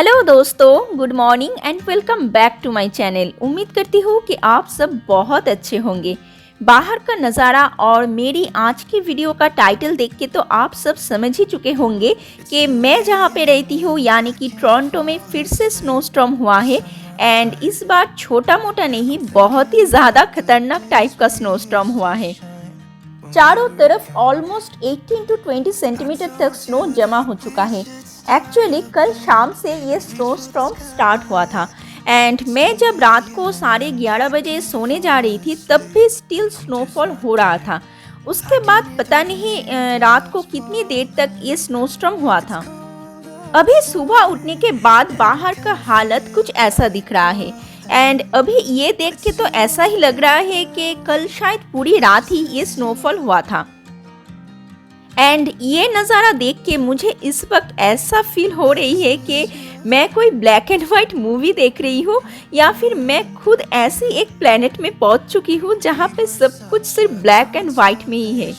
Hello दोस्तों, good morning and welcome back to my channel. उम्मीद करती हूँ कि आप सब बहुत अच्छे होंगे। बाहर का नज़ारा और मेरी आज की वीडियो का टाइटल देख के तो आप सब समझ ही चुके होंगे कि मैं जहाँ पे रहती हूँ यानी कि टोरंटो में फिर से स्नोस्टॉर्म हुआ है। एंड इस बार छोटा मोटा नहीं, बहुत ही ज़्यादा खतरनाक टाइप का स्नोस्टॉर्म हुआ है। चारों तरफ ऑलमोस्ट 18 to 20 सेंटीमीटर तक स्नो जमा हो चुका है। एक्चुअली कल शाम से ये स्नोस्टॉर्म स्टार्ट हुआ था एंड मैं जब रात को 11:30 बजे सोने जा रही थी तब भी स्टिल स्नोफॉल हो रहा था। उसके बाद पता नहीं रात को कितनी देर तक ये स्नोस्टॉर्म हुआ था। अभी सुबह उठने के बाद बाहर का हालत कुछ ऐसा दिख रहा है एंड अभी ये देख के तो ऐसा ही लग रहा है कि कल शायद पूरी रात ही ये स्नोफॉल हुआ था। एंड ये नज़ारा देख के मुझे इस वक्त ऐसा फील हो रही है कि मैं कोई ब्लैक एंड वाइट मूवी देख रही हूँ या फिर मैं खुद ऐसी एक प्लेनेट में पहुँच चुकी हूँ जहाँ पे सब कुछ सिर्फ ब्लैक एंड वाइट में ही है।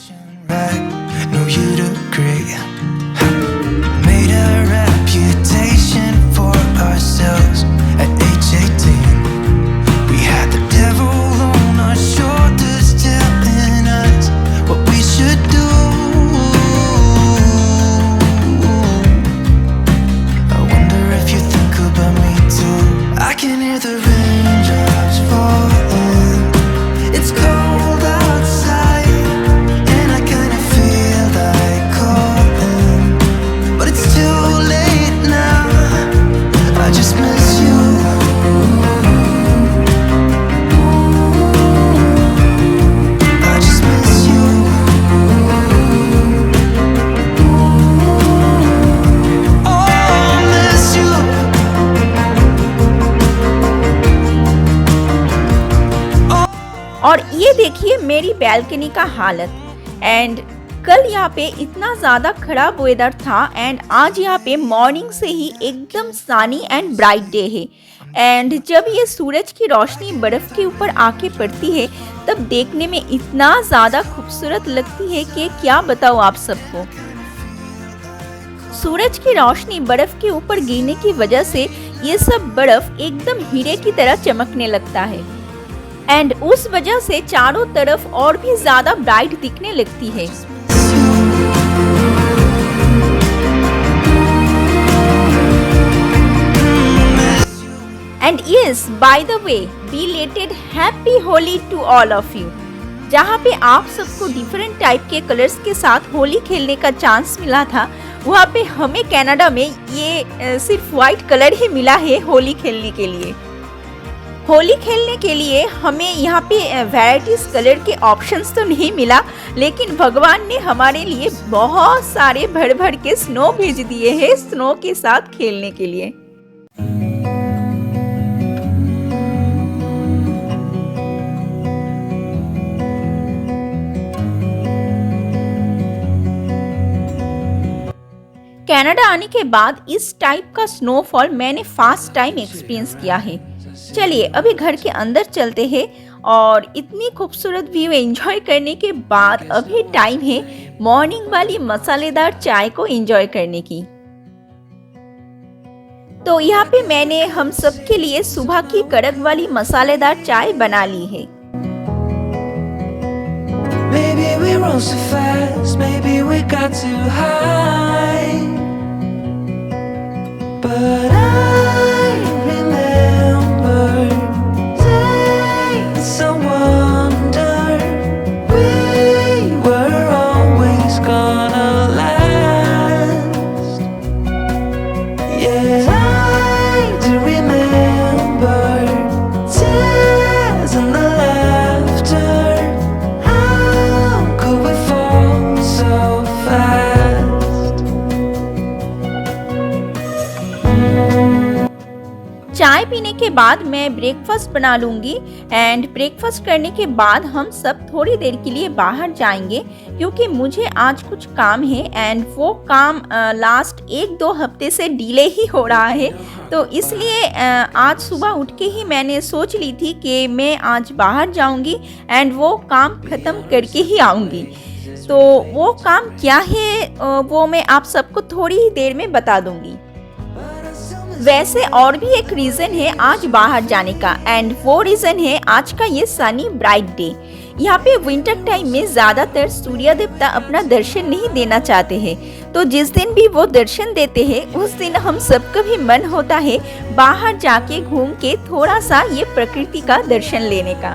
और ये देखिए मेरी बैल्कनी का हालत। एंड कल यहाँ पे इतना ज़्यादा खराब वेदर था एंड आज यहाँ पे मॉर्निंग से ही एकदम सनी एंड ब्राइट डे है। एंड जब ये सूरज की रोशनी बर्फ़ के ऊपर आके पड़ती है तब देखने में इतना ज़्यादा खूबसूरत लगती है कि क्या बताऊँ आप सबको। सूरज की रोशनी बर्फ़ के ऊपर गिरने की वजह से ये सब बर्फ़ एकदम हीरे की तरह चमकने लगता है एंड उस वजह से चारों तरफ और भी ज्यादा ब्राइट दिखने लगती है। And yes, by the way, belated happy Holi to all of you. जहाँ पे आप सबको डिफरेंट टाइप के कलर्स के साथ होली खेलने का चांस मिला था, वहाँ पे हमें कनाडा में ये सिर्फ व्हाइट कलर ही मिला है होली खेलने के लिए। होली खेलने के लिए हमें यहाँ पे वैराइटीज कलर के ऑप्शंस तो नहीं मिला, लेकिन भगवान ने हमारे लिए बहुत सारे भर भर के स्नो भेज दिए हैं स्नो के साथ खेलने के लिए। कनाडा आने के बाद इस टाइप का स्नोफॉल मैंने फर्स्ट टाइम एक्सपीरियंस किया है। चलिए अभी घर के अंदर चलते हैं और इतनी खूबसूरत व्यू एंजॉय करने के बाद अभी टाइम है मॉर्निंग वाली मसालेदार चाय को एंजॉय करने की। तो यहाँ पे मैंने हम सब के लिए सुबह की कड़क वाली मसालेदार चाय बना ली है। Maybe we run so fast, maybe we got too high, but चाय पीने के बाद मैं ब्रेकफास्ट बना लूँगी एंड ब्रेकफास्ट करने के बाद हम सब थोड़ी देर के लिए बाहर जाएंगे क्योंकि मुझे आज कुछ काम है एंड वो काम लास्ट 1-2 हफ्ते से डिले ही हो रहा है। तो इसलिए आज सुबह उठ के ही मैंने सोच ली थी कि मैं आज बाहर जाऊंगी एंड वो काम ख़त्म करके ही आऊँगी। तो वो काम क्या है वो मैं आप सबको थोड़ी ही देर में बता दूँगी। वैसे और भी एक रीजन है आज बाहर जाने का, एंड वो रीजन है आज का ये सनी ब्राइट डे। यहाँ पे विंटर टाइम में ज्यादातर सूर्य देवता अपना दर्शन नहीं देना चाहते हैं, तो जिस दिन भी वो दर्शन देते हैं उस दिन हम सबका भी मन होता है बाहर जाके घूम के थोड़ा सा ये प्रकृति का दर्शन लेने का।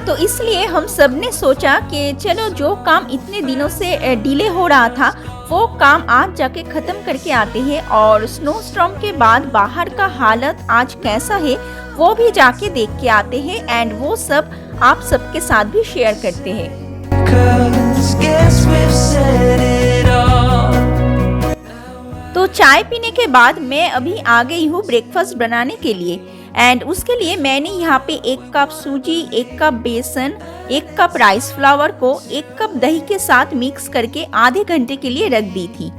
तो इसलिए हम सब ने सोचा कि चलो जो काम इतने दिनों से डिले हो रहा था वो काम आज जाके खत्म करके आते हैं, और स्नो स्टॉर्म के बाद बाहर का हालत आज कैसा है वो भी जाके देख के आते हैं, एंड वो सब आप सबके साथ भी शेयर करते हैं। तो चाय पीने के बाद मैं अभी आ गई हूँ ब्रेकफास्ट बनाने के लिए, एंड उसके लिए मैंने यहाँ पे 1 कप सूजी, 1 कप बेसन, 1 कप राइस फ्लावर को 1 कप दही के साथ मिक्स करके आधे घंटे के लिए रख दी थी।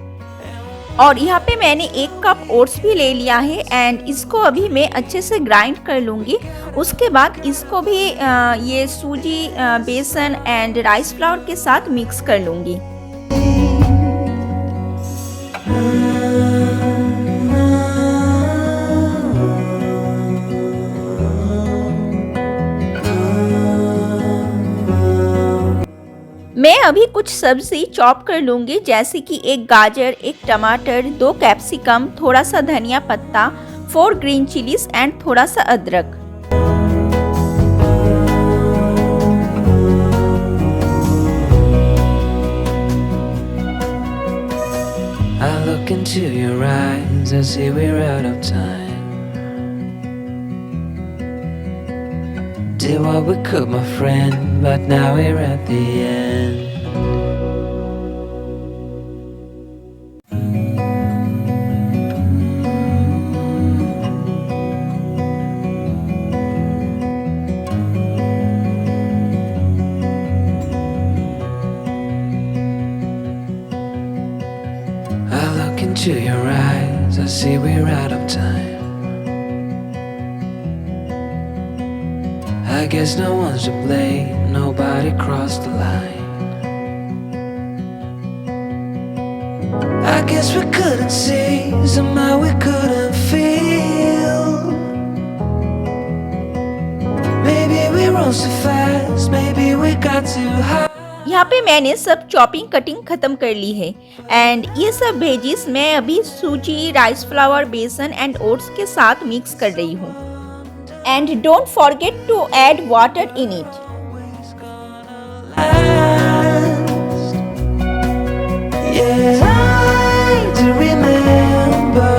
और यहाँ पे मैंने 1 कप ओट्स भी ले लिया है, एंड इसको अभी मैं अच्छे से ग्राइंड कर लूँगी। उसके बाद इसको भी ये सूजी, बेसन एंड राइस फ्लावर के साथ मिक्स कर लूँगी। मैं अभी कुछ सब्जी चॉप कर लूँगी, जैसे कि 1 गाजर, 1 टमाटर, 2 कैप्सिकम, थोड़ा सा धनिया पत्ता, 4 ग्रीन चिलीज एंड थोड़ा सा अदरक। I look into your eyes, I see we're out of time. Did what we could, my friend, but now we're at the end. I look into your eyes, I see we're out of time. I guess no one's to blame, nobody crossed the line. I guess we couldn't see, somehow we couldn't feel. Maybe we rose too fast, maybe we got too high. यहाँ पे मैंने सब chopping cutting खत्म कर ली है, and ये सब wages मैं अभी सूजी, राइस फ्लावर, बेसन एंड ओट्स के साथ मिक्स कर रही हूँ। And don't forget to add water in it. Yeah, I do remember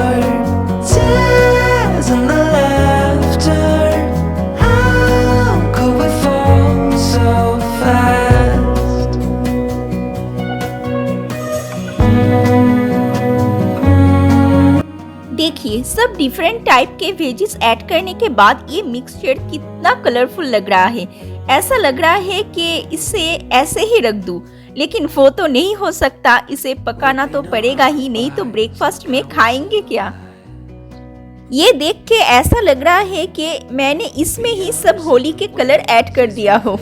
tears and the laughter. How could we fall so fast? देखिए सब डिफरेंट टाइप के वेजिस ऐड करने के बाद ये मिक्सचर कितना कलरफुल लग रहा है। ऐसा लग रहा है कि इसे ऐसे ही रख दूं, लेकिन वो तो नहीं हो सकता, इसे पकाना तो पड़ेगा ही, नहीं तो ब्रेकफास्ट में खाएंगे क्या। ये देख के ऐसा लग रहा है कि मैंने इसमें ही सब होली के कलर ऐड कर दिया हो।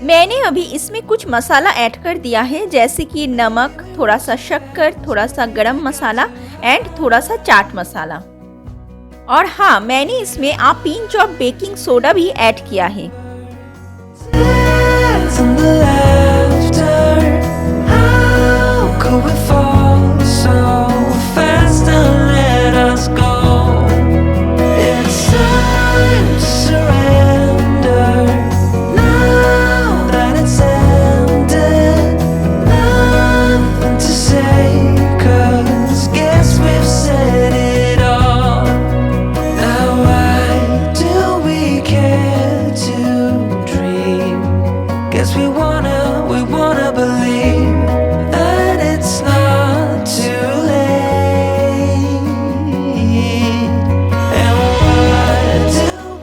मैंने अभी इसमें कुछ मसाला ऐड कर दिया है, जैसे कि नमक, थोड़ा सा शक्कर, थोड़ा सा गरम मसाला एंड थोड़ा सा चाट मसाला। और हाँ, मैंने इसमें आ पिंच ऑफ बेकिंग सोडा भी ऐड किया है।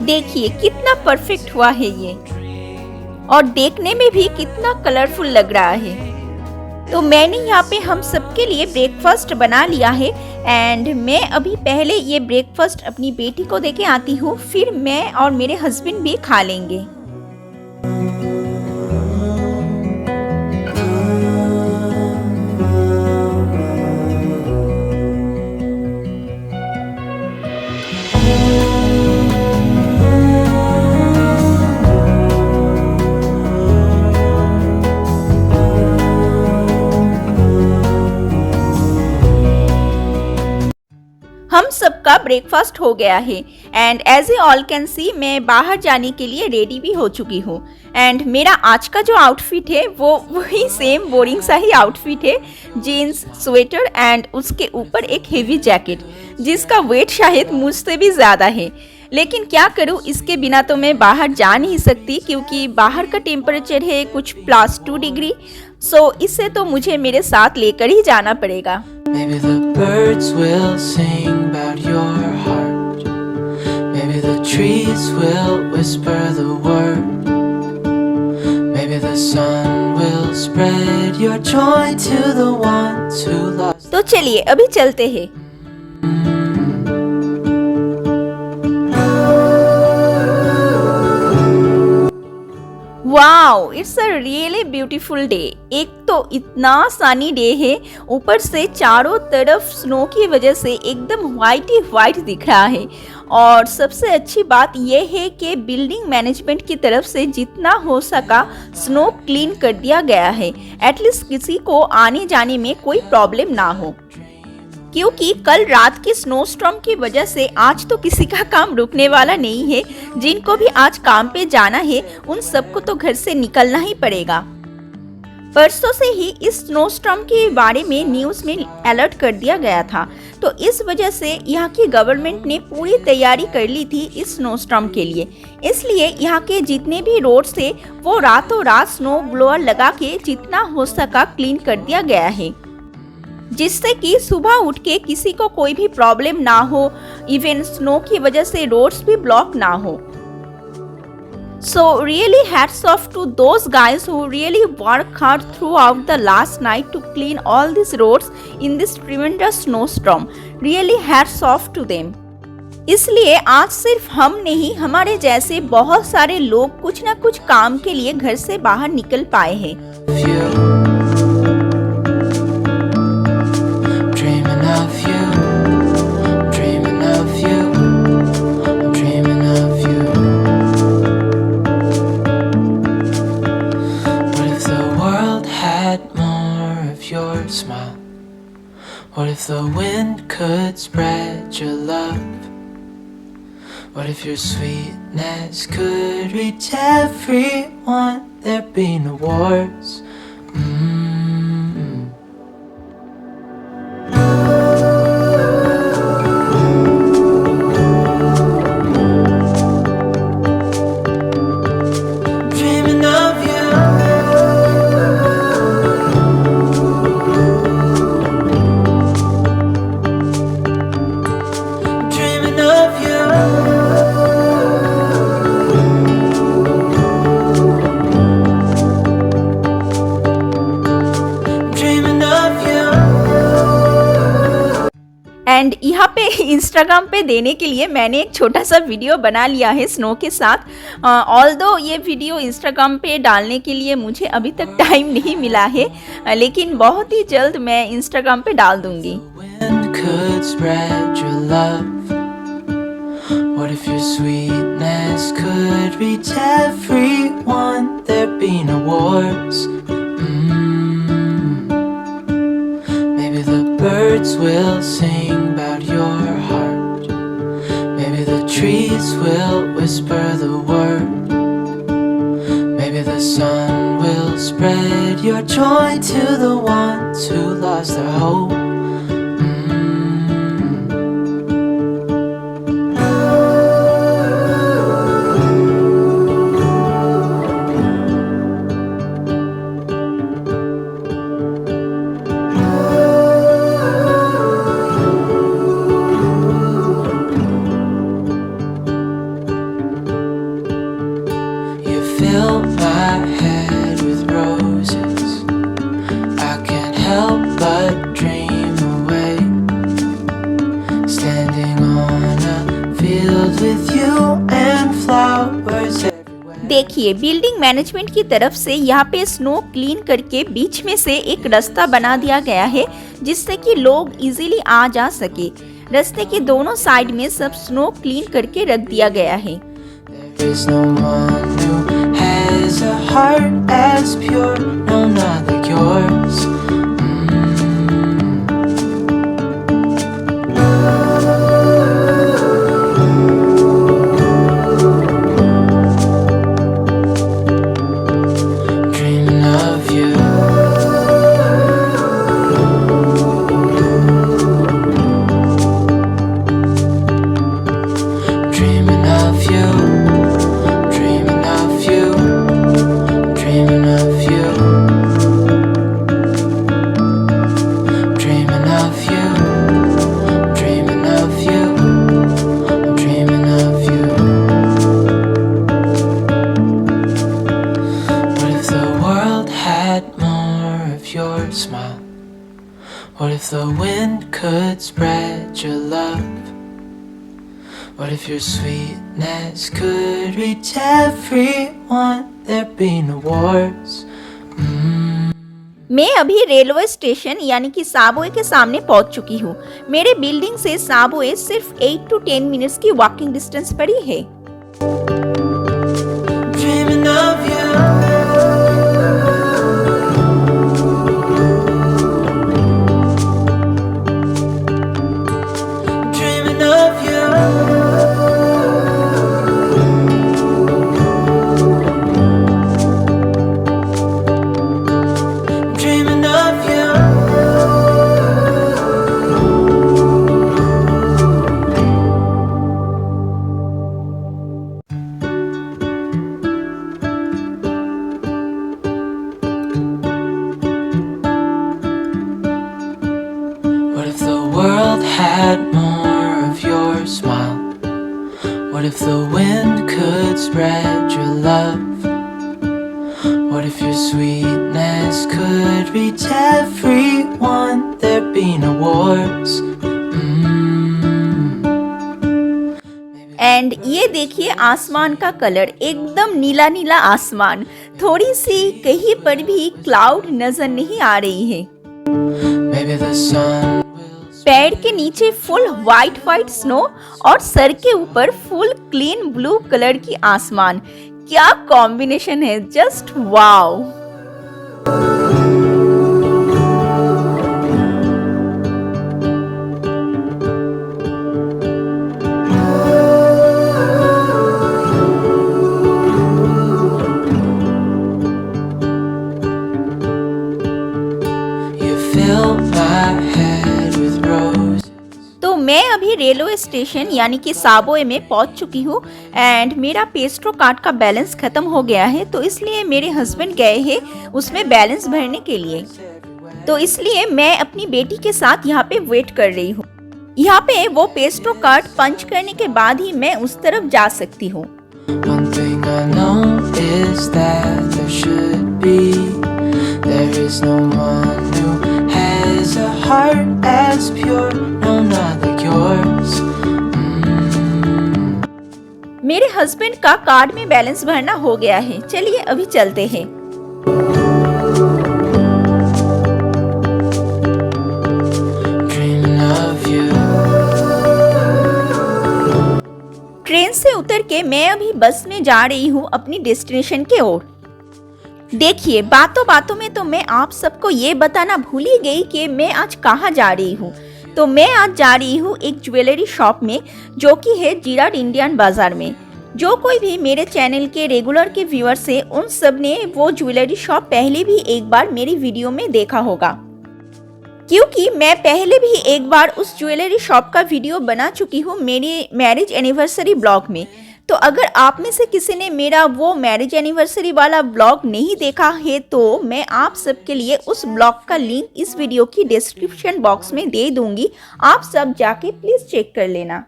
देखिए कितना परफेक्ट हुआ है ये, और देखने में भी कितना कलरफुल लग रहा है। तो मैंने यहाँ पे हम सबके लिए ब्रेकफास्ट बना लिया है, एंड मैं अभी पहले ये ब्रेकफास्ट अपनी बेटी को देके आती हूँ, फिर मैं और मेरे हस्बैंड भी खा लेंगे। ब्रेकफास्ट हो गया है and as you all can see मैं बाहर जाने के लिए रेडी भी हो चुकी हूँ। एंड मेरा आज का जो आउटफिट है वो वही सेम बोरिंग सा ही आउटफिट है, जीन्स, स्वेटर एंड उसके ऊपर एक हेवी जैकेट जिसका वेट शायद मुझसे भी ज़्यादा है। लेकिन क्या करूँ, इसके बिना तो मैं बाहर जा नहीं सकती क्योंकि बाहर का टेम्परेचर है कुछ +2 डिग्री। सो इसे तो मुझे मेरे साथ लेकर ही जाना पड़ेगा। Maybe the birds will sing about your heart. Maybe the trees will whisper the word. Maybe the sun will spread your joy to the ones who lost. तो चलिए अभी चलते हैं। Wow, it's a really beautiful day. एक तो इतना sunny day है, ऊपर से चारों तरफ स्नो की वजह से एकदम वाइट ही वाइट दिख रहा है। और सबसे अच्छी बात यह है कि बिल्डिंग मैनेजमेंट की तरफ से जितना हो सका स्नो क्लीन कर दिया गया है, एटलीस्ट किसी को आने जाने में कोई प्रॉब्लम ना हो। क्योंकि कल रात की स्नोस्टॉर्म की वजह से आज तो किसी का काम रुकने वाला नहीं है। जिनको भी आज काम पे जाना है उन सबको तो घर से निकलना ही पड़ेगा। परसों से ही इस स्नोस्टॉर्म के बारे में न्यूज़ में अलर्ट कर दिया गया था, तो इस वजह से यहाँ की गवर्नमेंट ने पूरी तैयारी कर ली थी इस स्नोस्टॉर्म के लिए। इसलिए यहाँ के जितने भी रोड्स थे वो रातों रात स्नो ब्लोअर लगा के जितना हो सका क्लीन कर दिया गया है, जिससे कि सुबह उठ के किसी को कोई भी प्रॉब्लम ना हो, इवन स्नो की वजह से रोड्स भी ब्लॉक ना हो। So really hats off to those guys who really work hard throughout the last night to clean all these roads in this tremendous snowstorm. Really hats off to them. इसलिए आज सिर्फ हम नहीं, हमारे जैसे बहुत सारे लोग कुछ ना कुछ काम के लिए घर से बाहर निकल पाए हैं। Smile. What if the wind could spread your love? What if your sweetness could reach everyone? There'd be no wars. And यहाँ पे इंस्टाग्राम पे देने के लिए मैंने एक छोटा सा वीडियो बना लिया है स्नो के साथ। ऑल्दो ये वीडियो इंस्टाग्राम पे डालने के लिए मुझे अभी तक टाइम नहीं मिला है, लेकिन बहुत ही जल्द मैं इंस्टाग्राम पे डाल दूंगी। What if your sweetness could reach everyone? There'd be no wars. Maybe the birds will sing about your heart. Maybe the trees will whisper the word. Maybe the sun will spread your joy to the ones who lost their hope. Fill my head with roses. I can't help but dream away. Standing on a field with you and flowers everywhere. देखिए, building management की तरफ से यहाँ पे snow clean करके बीच में से एक रास्ता बना दिया गया है जिससे कि लोग इजीली आ जा सके। रास्ते के दोनों साइड में सब स्नो क्लीन करके रख दिया गया है। There is no one who has a heart as pure, no, not like yours. if the wind could spread your love? What if your sweetness could reach everyone? There'd be no wars. मैं अभी railway station यानी कि साबवे के सामने पहुंच चुकी हूँ। मेरे बिल्डिंग से साबवे सिर्फ 8 to 10 मिनट्स की वॉकिंग डिस्टेंस पर ही है। Dreaming of you. Dreaming of you. Dreaming of you. What if the world had more of your smile? What if the wind could spread your love? What if your sweetness could reach everyone? There'd be no wars. And ये देखिए आसमान का colour, एकदम नीला नीला आसमान, थोड़ी सी कहीं पर भी क्लाउड नजर नहीं आ रही है। Maybe the sun will पैर के नीचे फुल व्हाइट व्हाइट स्नो और सर के ऊपर फुल क्लीन ब्लू कलर की आसमान। क्या कॉम्बिनेशन है, just wow. you fill my head with roses. तो मैं अभी रेलवे स्टेशन यानी कि साबवे में पहुंच चुकी हूँ एंड मेरा पेस्ट्रो कार्ड का बैलेंस खत्म हो गया है, तो इसलिए मेरे हस्बैंड गए हैं उसमें बैलेंस भरने के लिए। तो इसलिए मैं अपनी बेटी के साथ यहाँ पे वेट कर रही हूँ। यहाँ पे वो पेस्ट्रो कार्ड पंच करने के बाद ही मैं उस तरफ जा सकती हूँ। One thing I know is that there should be. There is no one who has a heart as pure. No, not like yours. मेरे हस्बैंड का कार्ड में बैलेंस भरना हो गया है। चलिए अभी चलते हैं। Dreaming of you. ट्रेन से उतर के मैं अभी बस में जा रही हूँ अपनी डेस्टिनेशन की ओर। देखिए बातों बातों में तो मैं आप सबको ये बताना भूल ही गई कि मैं आज कहाँ जा रही हूँ। तो मैं आज जा रही हूँ एक ज्वेलरी शॉप में, जो कि है जिराड इंडियन बाजार में। जो कोई भी मेरे चैनल के रेगुलर के व्यूअर्स है, उन सब ने वो ज्वेलरी शॉप पहले भी एक बार मेरी वीडियो में देखा होगा, क्योंकि मैं पहले भी एक बार उस ज्वेलरी शॉप का वीडियो बना चुकी हूँ मेरी मैरिज एनिवर्सरी ब्लॉग में। तो अगर आप में से किसी ने मेरा वो मैरिज एनिवर्सरी वाला ब्लॉग नहीं देखा है, तो मैं आप सबके लिए उस ब्लॉग का लिंक इस वीडियो की डिस्क्रिप्शन बॉक्स में दे दूंगी, आप सब जाके प्लीज चेक कर लेना।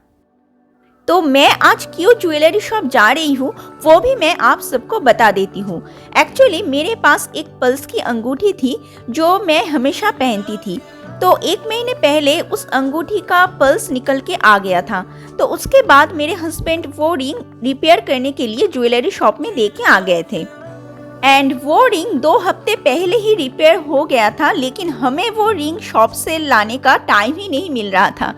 तो मैं आज क्यों ज्वेलरी शॉप जा रही हूँ वो भी मैं आप सबको बता देती हूँ। एक्चुअली मेरे पास एक पल्स की अंगूठी थी जो मैं हमेशा पहनती थी। तो 1 महीने पहले उस अंगूठी का पल्स निकल के आ गया था। तो उसके बाद मेरे हस्बैंड वो रिंग रिपेयर करने के लिए ज्वेलरी शॉप में दे के आ गए थे एंड वो रिंग 2 हफ्ते पहले ही रिपेयर हो गया था, लेकिन हमें वो रिंग शॉप से लाने का टाइम ही नहीं मिल रहा था।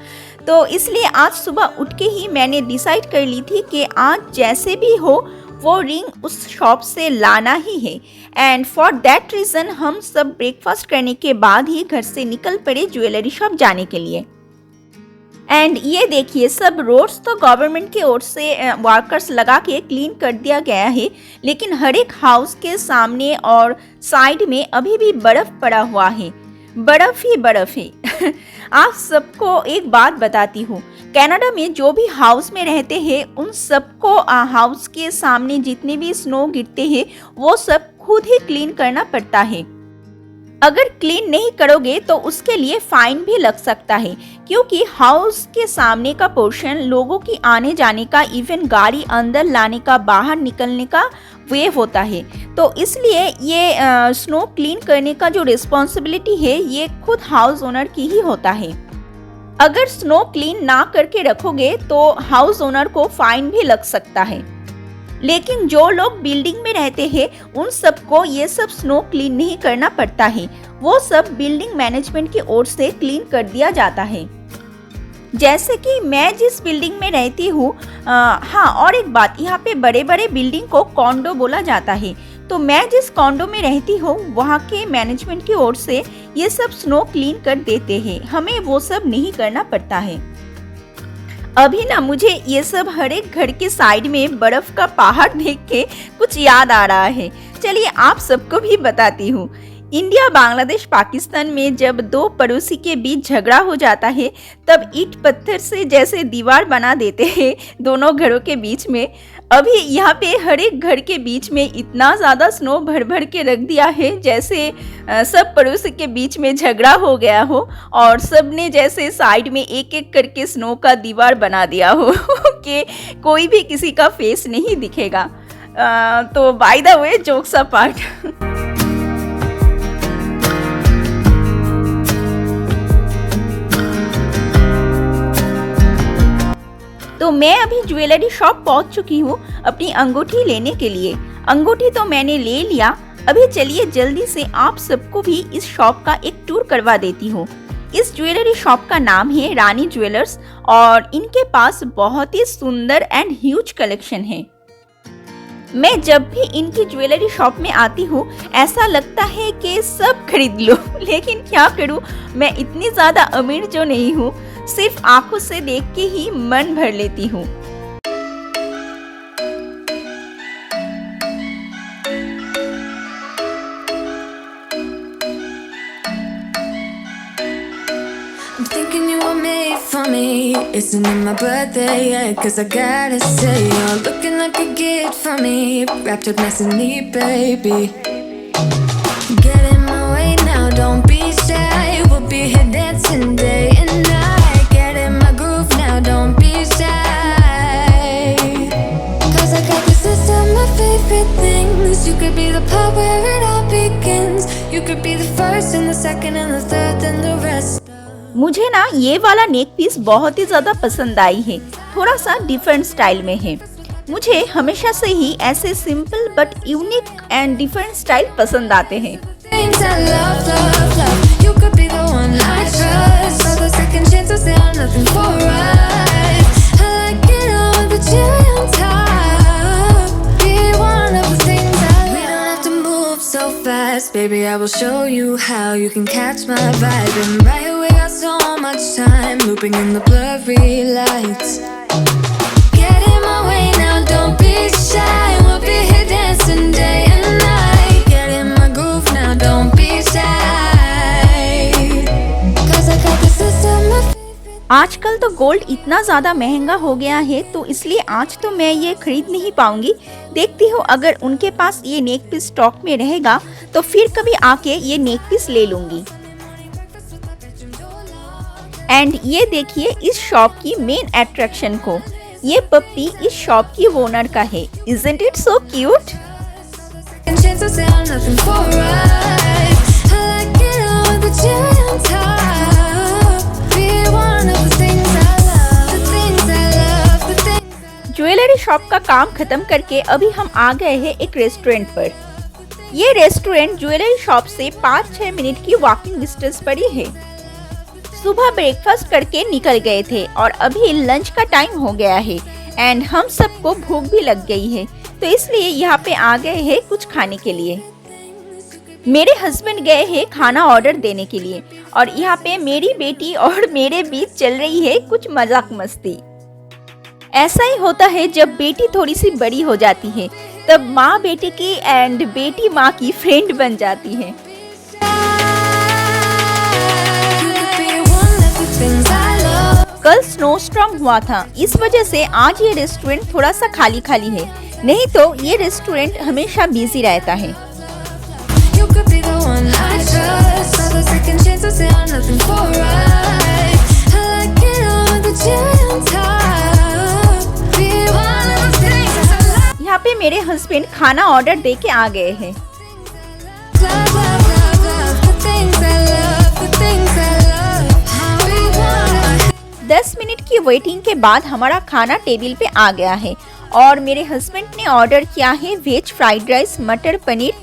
तो इसलिए आज सुबह उठ के ही मैंने डिसाइड कर ली थी कि आज जैसे भी हो वो रिंग उस शॉप से लाना ही है। एंड फॉर दैट रीज़न हम सब ब्रेकफास्ट करने के बाद ही घर से निकल पड़े ज्वेलरी शॉप जाने के लिए। एंड ये देखिए सब रोड्स तो गवर्नमेंट की ओर से वर्कर्स लगा के क्लीन कर दिया गया है, लेकिन हर एक हाउस के सामने और साइड में अभी भी बर्फ पड़ा हुआ है, बर्फ ही बर्फ है। आप सबको एक बात बताती हूँ, कनाडा में जो भी हाउस में रहते हैं उन सबको हाउस के सामने जितने भी स्नो गिरते हैं वो सब खुद ही क्लीन करना पड़ता है। अगर क्लीन नहीं करोगे तो उसके लिए फाइन भी लग सकता है, क्योंकि हाउस के सामने का पोर्शन लोगों की आने जाने का, इवन गाड़ी अंदर लाने का, बाहर निकलने का वे होता है। तो इसलिए ये स्नो क्लीन करने का जो रिस्पॉन्सिबिलिटी है ये खुद हाउस ओनर की ही होता है। अगर स्नो क्लीन ना करके रखोगे तो हाउस ओनर को फाइन भी लग सकता है। लेकिन जो लोग बिल्डिंग में रहते हैं उन सबको ये सब स्नो क्लीन नहीं करना पड़ता है, वो सब बिल्डिंग मैनेजमेंट की ओर से क्लीन कर दिया जाता है। जैसे कि मैं जिस बिल्डिंग में रहती हूँ, हाँ और एक बात, यहाँ पे बड़े बड़े बिल्डिंग को कॉन्डो बोला जाता है। तो मैं जिस कॉन्डो में रहती हूँ वहाँ के मैनेजमेंट की ओर से ये सब स्नो क्लीन कर देते हैं, हमें वो सब नहीं करना पड़ता है। अभी ना मुझे ये सब हर एक घर के साइड में बर्फ का पहाड़ देख के कुछ याद आ रहा है। चलिए आप सबको भी बताती हूँ। इंडिया, बांग्लादेश, पाकिस्तान में जब दो पड़ोसी के बीच झगड़ा हो जाता है तब ईंट पत्थर से जैसे दीवार बना देते हैं दोनों घरों के बीच में। अभी यहाँ पे हर एक घर के बीच में इतना ज़्यादा स्नो भर भर के रख दिया है जैसे सब पड़ोसी के बीच में झगड़ा हो गया हो और सब ने जैसे साइड में एक एक करके स्नो का दीवार बना दिया हो कि कोई भी किसी का फेस नहीं दिखेगा। तो bye the way, jokes apart, तो मैं अभी ज्वेलरी शॉप पहुंच चुकी हूँ अपनी अंगूठी लेने के लिए। अंगूठी तो मैंने ले लिया। अभी चलिए जल्दी से आप सबको भी इस शॉप का एक टूर करवा देती हूँ। इस ज्वेलरी शॉप का नाम है रानी ज्वेलर्स और इनके पास बहुत ही सुंदर एंड ह्यूज कलेक्शन है। मैं जब भी इनकी ज्वेलरी शॉप में आती हूँ ऐसा लगता है कि सब खरीद लो, लेकिन क्या करूँ, मैं इतनी ज़्यादा अमीर जो नहीं हूँ, सिर्फ आंखों से देख के ही मन भर लेती हूँ। I'm thinking you were made for me. Isn't it my birthday yet? 'Cause I gotta say, you're looking like a gift for me. Wrapped up nice and neat, baby. Get in my way now, don't be shy. We'll be here dancing day and night. Get in my groove now, don't be shy. 'Cause I got this list of my favorite things. You could be the part where it all begins. You could be the first and the second and the third and the rest. मुझे ना ये वाला neck piece बहुत ही ज़्यादा पसंद आई है, थोड़ा सा डिफरेंट स्टाइल में है। मुझे हमेशा से ही ऐसे simple but unique and different style पसंद आते हैं। Things I love, love, love. You could be the one I trust. All the second chances, they are nothing for us. I like it all with the cherry on top. Be one of the things I love. We don't have to move so fast, baby. I will show you how you can catch my vibe. And right here we got so much time, looping in the blurry lights. Get in my way now, don't be shy. We'll be here dancing day and night. Get in my groove now, don't be shy. 'Cause I got this system of आजकल तो gold इतना ज़्यादा महंगा हो गया है तो इसलिए आज तो मैं ये खरीद नहीं पाऊंगी। देखती हूँ अगर उनके पास ये नेक पीस स्टॉक में रहेगा तो फिर कभी आके ये नेक पीस ले लूंगी। एंड ये देखिए इस शॉप की मेन अट्रैक्शन को, ये पप्पी इस शॉप की ओनर का है। Isn't it so cute? chances, they are nothing for us. I like it all with the cherry on top. Be one of the things I love, the things I love, the things. Jewellery shop का काम खत्म करके अभी हम आ गए हैं एक restaurant पर। ये रेस्टोरेंट ज्वेलरी शॉप से 5-6 मिनट की वॉकिंग डिस्टेंस पर ही है। सुबह ब्रेकफास्ट करके निकल गए थे और अभी लंच का टाइम हो गया है एंड हम सबको भूख भी लग गई है, तो इसलिए यहाँ पे आ गए हैं कुछ खाने के लिए। मेरे हस्बैंड गए हैं खाना ऑर्डर देने के लिए और यहाँ पे मेरी बेटी और मेरे बीच चल रही है कुछ मजाक मस्ती। ऐसा ही होता है जब बेटी थोड़ी सी बड़ी हो जाती है, तब माँ बेटी की एंड बेटी माँ की फ्रेंड बन जाती है। कल स्नोस्टॉर्म हुआ था, इस वजह से आज ये रेस्टोरेंट थोड़ा सा खाली खाली है, नहीं तो ये रेस्टोरेंट हमेशा बिजी रहता है। You could be the one I trust. the second chances, they are nothing for us. I like it all with the cherry on top. Be one of those things that I love, यहाँ पे मेरे husband खाना order दे के आ गए हैं। love, love, love, love. The things I love, the things I love. How we wanna. 10 minute की waiting के बाद हमारा खाना टेबल पे आ गया है और मेरे हस्बैंड ने ऑर्डर किया है वेज फ्राइड राइस, मटर paneer,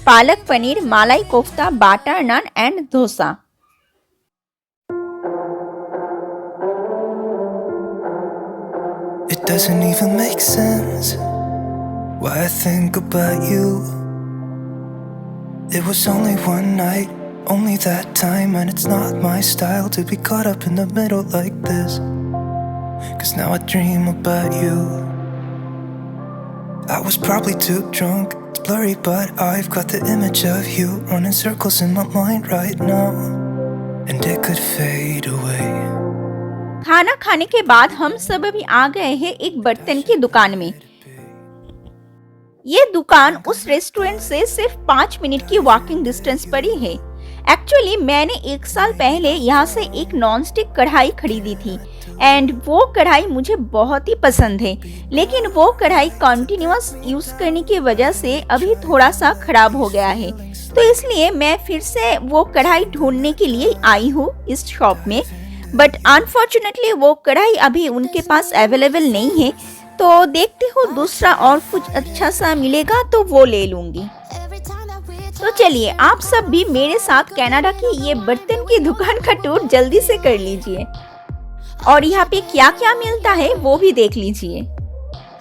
palak paneer, malai kofta, butter naan and dosa. It doesn't even make sense why I think about you. It was only one night, only that time, and it's not my style to be caught up in the middle like this. 'Cause now I dream about you. I was probably too drunk, it's blurry, but I've got the image of you running circles in my mind right now, and it could fade away. खाना खाने के बाद हम सब अभी आ गए हैं एक बर्तन की दुकान में। ये दुकान उस रेस्टोरेंट से सिर्फ 5 मिनट की वॉकिंग डिस्टेंस पर ही है। एक्चुअली मैंने 1 साल पहले यहाँ से एक नॉन स्टिक कढ़ाई खरीदी थी एंड वो कढ़ाई मुझे बहुत ही पसंद है, लेकिन वो कढ़ाई कंटिन्यूअस यूज करने की वजह से अभी थोड़ा सा खराब हो गया है। तो इसलिए मैं फिर से वो कढ़ाई ढूंढने के लिए आई हूँ इस शॉप में, बट अनफॉर्चुनेटली वो कढ़ाई अभी उनके पास अवेलेबल नहीं है। तो देखती हूँ दूसरा और कुछ अच्छा सा मिलेगा तो वो ले लूंगी। तो चलिए आप सब भी मेरे साथ कनाडा की ये बर्तन की दुकान का टूर जल्दी से कर लीजिए और यहाँ पे क्या क्या मिलता है वो भी देख लीजिए।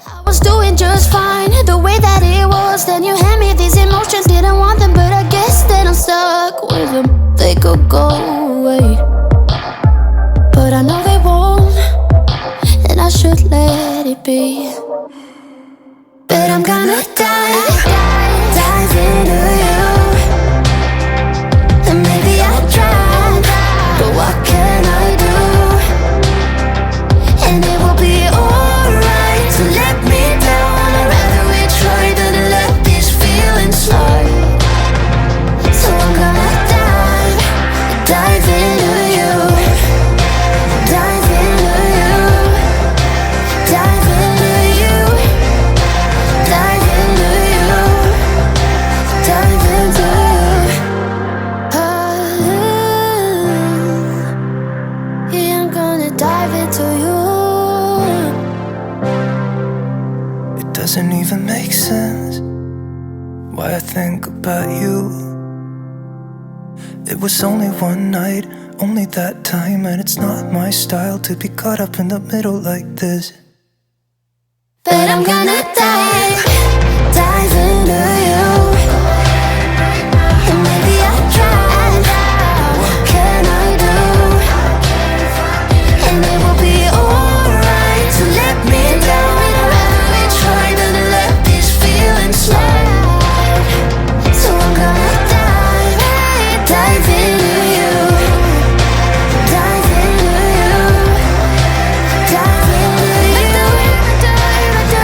I was doing just fine, the way that it was. Then you hand me these emotions, didn't want them, but I guess that I'm stuck with them. They could go away, but I know they won't, and I should let it be. But I'm gonna dive into you, and maybe I'll try, but what can I do? And it will be alright to let me down. I'd rather we try than let these feelings slide. So I'm gonna dive into you, dive into you, dive into you, dive into you, dive into you. Yeah, I'm gonna dive into you. It doesn't even make sense why I think about you. It was only one night, only that time, and it's not my style to be caught up in the middle like this. But I'm gonna dive into you, and maybe I'll try. What can I do? And it will be alright to let me down. I'd rather we try than let these feelings slide. So I'm gonna dive into you, dive into you, dive into you, dive into you,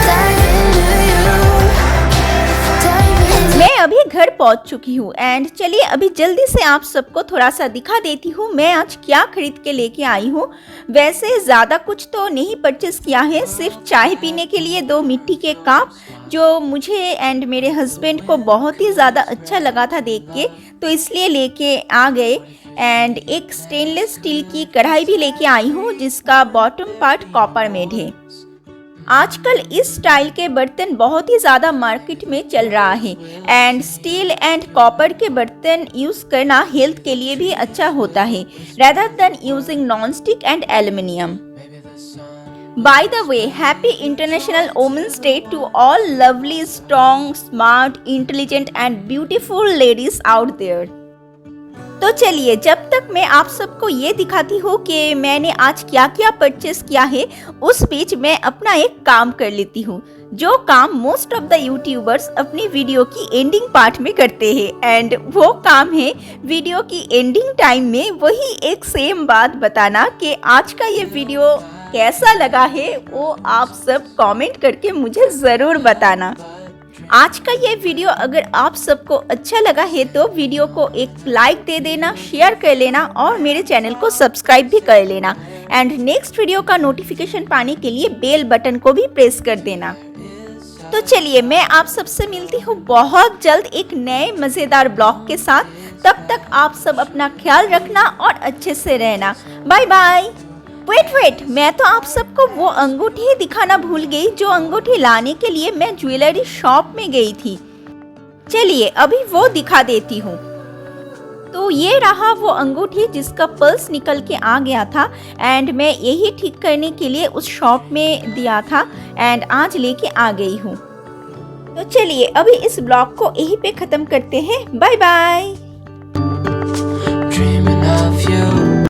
dive into you. मैं अभी घर पहुंच चुकी हूँ and चलिए अभी जल्दी से आप सबको थोड़ा सा दिखा देती हूँ मैं आज क्या खरीद के लेके आई हूँ। वैसे ज़्यादा कुछ तो नहीं परचेस किया है, सिर्फ चाय पीने के लिए 2 मिट्टी के कप जो मुझे एंड मेरे हस्बैंड को बहुत ही ज़्यादा अच्छा लगा था देख के, तो इसलिए लेके आ गए। एंड एक स्टेनलेस स्टील की कढ़ाई भी लेके आई हूँ जिसका बॉटम पार्ट कॉपर मेड है। आजकल इस स्टाइल के बर्तन बहुत ही ज़्यादा मार्केट में चल रहा है एंड स्टील एंड कॉपर के बर्तन यूज़ करना हेल्थ के लिए भी अच्छा होता है rather than using non-stick and aluminium. By the way, happy International Women's Day to all lovely, strong, smart, intelligent and beautiful ladies out there. तो चलिए जब तक मैं आप सबको ये दिखाती हूँ कि मैंने आज क्या क्या परचेस किया है, उस बीच मैं अपना एक काम कर लेती हूँ, जो काम मोस्ट ऑफ द यूट्यूबर्स अपनी वीडियो की एंडिंग पार्ट में करते हैं। एंड वो काम है वीडियो की एंडिंग टाइम में वही एक सेम बात बताना कि आज का ये वीडियो कैसा लगा है, वो आप सब कमेंट करके मुझे ज़रूर बताना। आज का ये वीडियो अगर आप सबको अच्छा लगा है तो वीडियो को एक लाइक दे देना, शेयर कर लेना और मेरे चैनल को सब्सक्राइब भी कर लेना। एंड नेक्स्ट वीडियो का नोटिफिकेशन पाने के लिए बेल बटन को भी प्रेस कर देना। तो चलिए मैं आप सबसे मिलती हूँ बहुत जल्द एक नए मज़ेदार ब्लॉग के साथ। तब तक आप सब अपना ख्याल रखना और अच्छे से रहना। Bye bye. वेट, मैं तो आप सबको वो अंगूठी दिखाना भूल गई जो अंगूठी लाने के लिए मैं ज्वेलरी शॉप में गई थी। चलिए अभी वो दिखा देती हूँ। तो ये रहा वो अंगूठी जिसका पल्स निकल के आ गया था एंड मैं यही ठीक करने के लिए उस शॉप में दिया था एंड आज लेके आ गई हूँ। तो चलिए अभी इस ब्लॉग को यहीं पे ख़त्म करते हैं। Bye bye. Dreaming of you